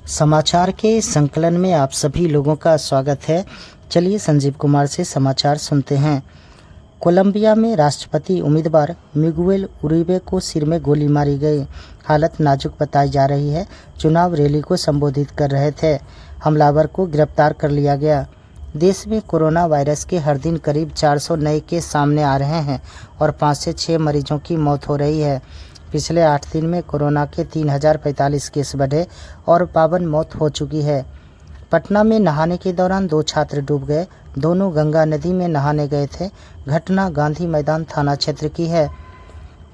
समाचार के संकलन में आप सभी लोगों का स्वागत है। चलिए संजीव कुमार से समाचार सुनते हैं। कोलंबिया में राष्ट्रपति उम्मीदवार मिगुएल उरिबे को सिर में गोली मारी गई। हालत नाजुक बताई जा रही है। चुनाव रैली को संबोधित कर रहे थे। हमलावर को गिरफ्तार कर लिया गया। देश में कोरोना वायरस के हर दिन करीब 400 नए केस सामने आ रहे हैं और 5 से 6 मरीजों की मौत हो रही है। पिछले 8 दिन में कोरोना के 3045 केस बढ़े और 52 मौत हो चुकी है। पटना में नहाने के दौरान 2 छात्र डूब गए। दोनों गंगा नदी में नहाने गए थे। घटना गांधी मैदान थाना क्षेत्र की है।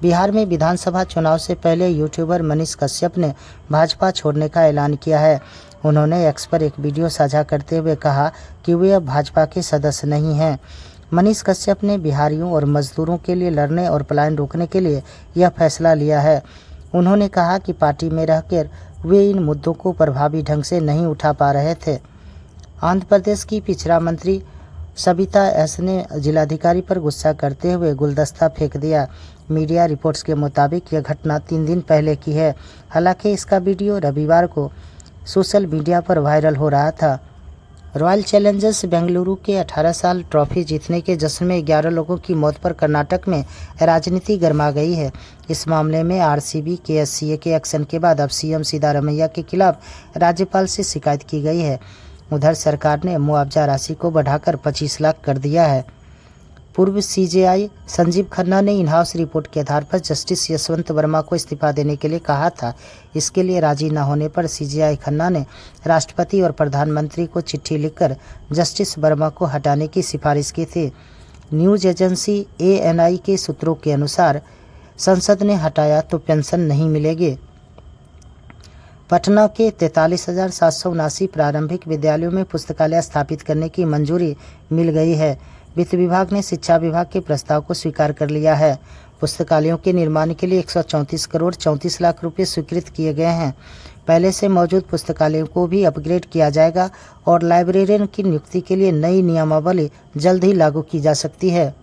बिहार में विधानसभा चुनाव से पहले यूट्यूबर मनीष कश्यप ने भाजपा छोड़ने का ऐलान किया है। उन्होंने एक्स पर एक वीडियो साझा करते हुए कहा कि वे अब भाजपा के सदस्य नहीं हैं। मनीष कश्यप ने बिहारियों और मजदूरों के लिए लड़ने और पलायन रोकने के लिए यह फैसला लिया है। उन्होंने कहा कि पार्टी में रहकर वे इन मुद्दों को प्रभावी ढंग से नहीं उठा पा रहे थे। आंध्र प्रदेश की पिछड़ा मंत्री सबिता एस ने जिलाधिकारी पर गुस्सा करते हुए गुलदस्ता फेंक दिया। मीडिया रिपोर्ट्स के मुताबिक यह घटना 3 दिन पहले की है। हालांकि इसका वीडियो रविवार को सोशल मीडिया पर वायरल हो रहा था। रॉयल चैलेंजर्स बेंगलुरु के 18 साल ट्रॉफी जीतने के जश्न में 11 लोगों की मौत पर कर्नाटक में राजनीति गर्मा गई है। इस मामले में आरसीबी के एससीए के एक्शन के बाद अब सीएम सिद्धारमैया के खिलाफ राज्यपाल से शिकायत की गई है। उधर सरकार ने मुआवजा राशि को बढ़ाकर 25 लाख कर दिया है। पूर्व सीजेआई संजीव खन्ना ने इन हाउस रिपोर्ट के आधार पर जस्टिस यशवंत वर्मा को इस्तीफा देने के लिए कहा था। इसके लिए राजी न होने पर सीजेआई खन्ना ने राष्ट्रपति और प्रधानमंत्री को चिट्ठी लिखकर जस्टिस वर्मा को हटाने की सिफारिश की थी। न्यूज एजेंसी एएनआई के सूत्रों के अनुसार संसद ने हटाया तो पेंशन नहीं मिलेगी। पटना के 43,779 प्रारंभिक विद्यालयों में पुस्तकालय स्थापित करने की मंजूरी मिल गई है। वित्त विभाग ने शिक्षा विभाग के प्रस्ताव को स्वीकार कर लिया है। पुस्तकालयों के निर्माण के लिए 134 करोड़ 34 लाख रुपए स्वीकृत किए गए हैं। पहले से मौजूद पुस्तकालयों को भी अपग्रेड किया जाएगा और लाइब्रेरियन की नियुक्ति के लिए नई नियमावली जल्द ही लागू की जा सकती है।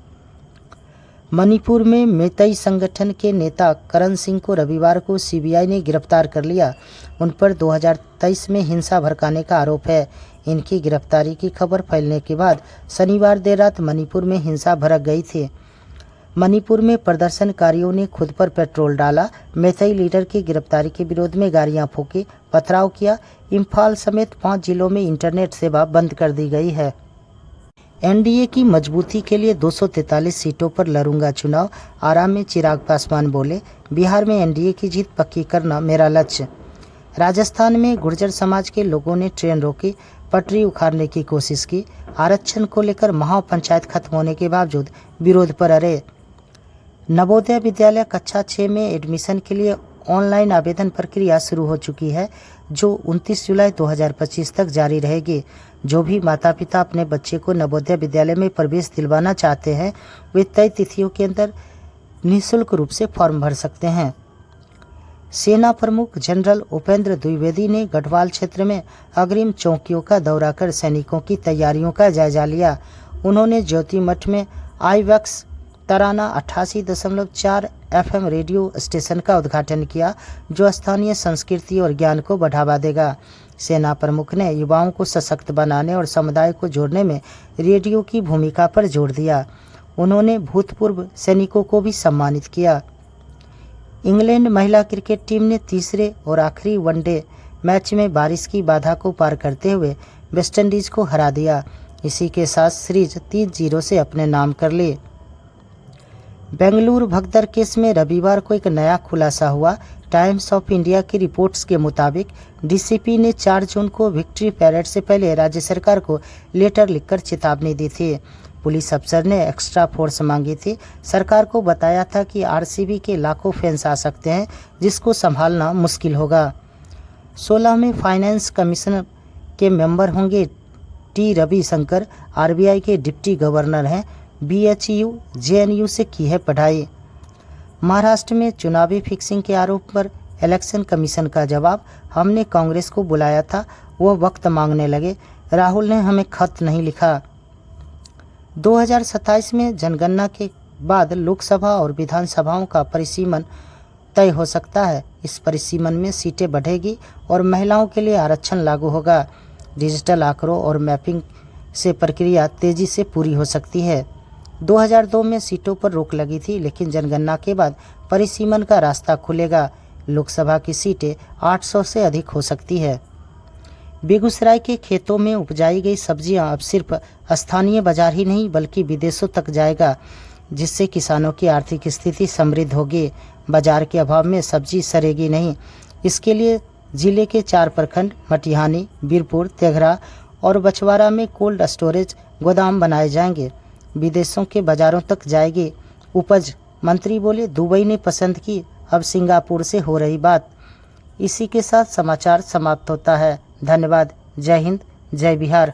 मणिपुर में मेतई संगठन के नेता करण सिंह को रविवार को सीबीआई ने गिरफ्तार कर लिया। उन पर 2023 में हिंसा भड़काने का आरोप है। इनकी गिरफ्तारी की खबर फैलने के बाद शनिवार देर रात मणिपुर में हिंसा भड़क गई थी। मणिपुर में प्रदर्शनकारियों ने खुद पर पेट्रोल डाला, मेतई लीडर की गिरफ्तारी के विरोध में गाड़ियां फूंकी, पथराव किया। इम्फाल समेत 5 जिलों में इंटरनेट सेवा बंद कर दी गई है। एनडीए की मजबूती के लिए 243 सीटों पर लड़ूंगा चुनाव। आरा में चिराग पासवान बोले, बिहार में एनडीए की जीत पक्की करना मेरा लक्ष्य। राजस्थान में गुर्जर समाज के लोगों ने ट्रेन रोकी, पटरी उखाड़ने की कोशिश की। आरक्षण को लेकर महापंचायत खत्म होने के बावजूद विरोध पर अड़े। नवोदय विद्यालय कक्षा 6 में एडमिशन के लिए ऑनलाइन आवेदन प्रक्रिया शुरू हो चुकी है, जो 29 जुलाई 2025 तक जारी रहेगी। जो भी माता पिता अपने बच्चे को नवोदय विद्यालय में प्रवेश दिलवाना चाहते हैं, वे तय तिथियों के अंदर निःशुल्क रूप से फॉर्म भर सकते हैं। सेना प्रमुख जनरल उपेंद्र द्विवेदी ने गढ़वाल क्षेत्र में अग्रिम चौकियों का दौरा कर सैनिकों की तैयारियों का जायजा लिया। उन्होंने ज्योति मठ में आईवैक्स तराना 88.4 FM रेडियो स्टेशन का उद्घाटन किया, जो स्थानीय संस्कृति और ज्ञान को बढ़ावा देगा। सेना प्रमुख ने युवाओं को सशक्त बनाने और समुदाय को जोड़ने में रेडियो की भूमिका पर जोर दिया। उन्होंने भूतपूर्व सैनिकों को भी सम्मानित किया। इंग्लैंड महिला क्रिकेट टीम ने तीसरे और आखिरी वनडे मैच में बारिश की बाधा को पार करते हुए वेस्टइंडीज को हरा दिया। इसी के साथ सीरीज 3-0 से अपने नाम कर ली। बेंगलुरु भगदड़ केस में रविवार को एक नया खुलासा हुआ। टाइम्स ऑफ इंडिया की रिपोर्ट्स के मुताबिक डीसीपी ने 4 जून को विक्ट्री पैरेड से पहले राज्य सरकार को लेटर लिखकर चेतावनी दी थी। पुलिस अफसर ने एक्स्ट्रा फोर्स मांगी थी। सरकार को बताया था कि आरसीबी के लाखों फैंस आ सकते हैं, जिसको संभालना मुश्किल होगा। 16वें फाइनेंस कमीशन के मेंबर होंगे टी रविशंकर। आरबीआई के डिप्टी गवर्नर हैं। बीएचयू जेएनयू से की है पढ़ाई। महाराष्ट्र में चुनावी फिक्सिंग के आरोप पर इलेक्शन कमीशन का जवाब, हमने कांग्रेस को बुलाया था, वो वक्त मांगने लगे। राहुल ने हमें खत नहीं लिखा। 2027 में जनगणना के बाद लोकसभा और विधानसभाओं का परिसीमन तय हो सकता है। इस परिसीमन में सीटें बढ़ेगी और महिलाओं के लिए आरक्षण लागू होगा। डिजिटल आंकड़ों और मैपिंग से प्रक्रिया तेजी से पूरी हो सकती है। 2002 में सीटों पर रोक लगी थी, लेकिन जनगणना के बाद परिसीमन का रास्ता खुलेगा। लोकसभा की सीटें 800 से अधिक हो सकती है। बेगूसराय के खेतों में उपजाई गई सब्जियां अब सिर्फ स्थानीय बाजार ही नहीं बल्कि विदेशों तक जाएगा, जिससे किसानों की आर्थिक स्थिति समृद्ध होगी। बाजार के अभाव में सब्जी सड़ेगी नहीं। इसके लिए जिले के 4 प्रखंड मटिहानी, बीरपुर, तेघरा और बछवाड़ा में कोल्ड स्टोरेज गोदाम बनाए जाएंगे। विदेशों के बाजारों तक जाएगी उपज। मंत्री बोले, दुबई ने पसंद की, अब सिंगापुर से हो रही बात। इसी के साथ समाचार समाप्त होता है। धन्यवाद। जय हिंद, जय बिहार।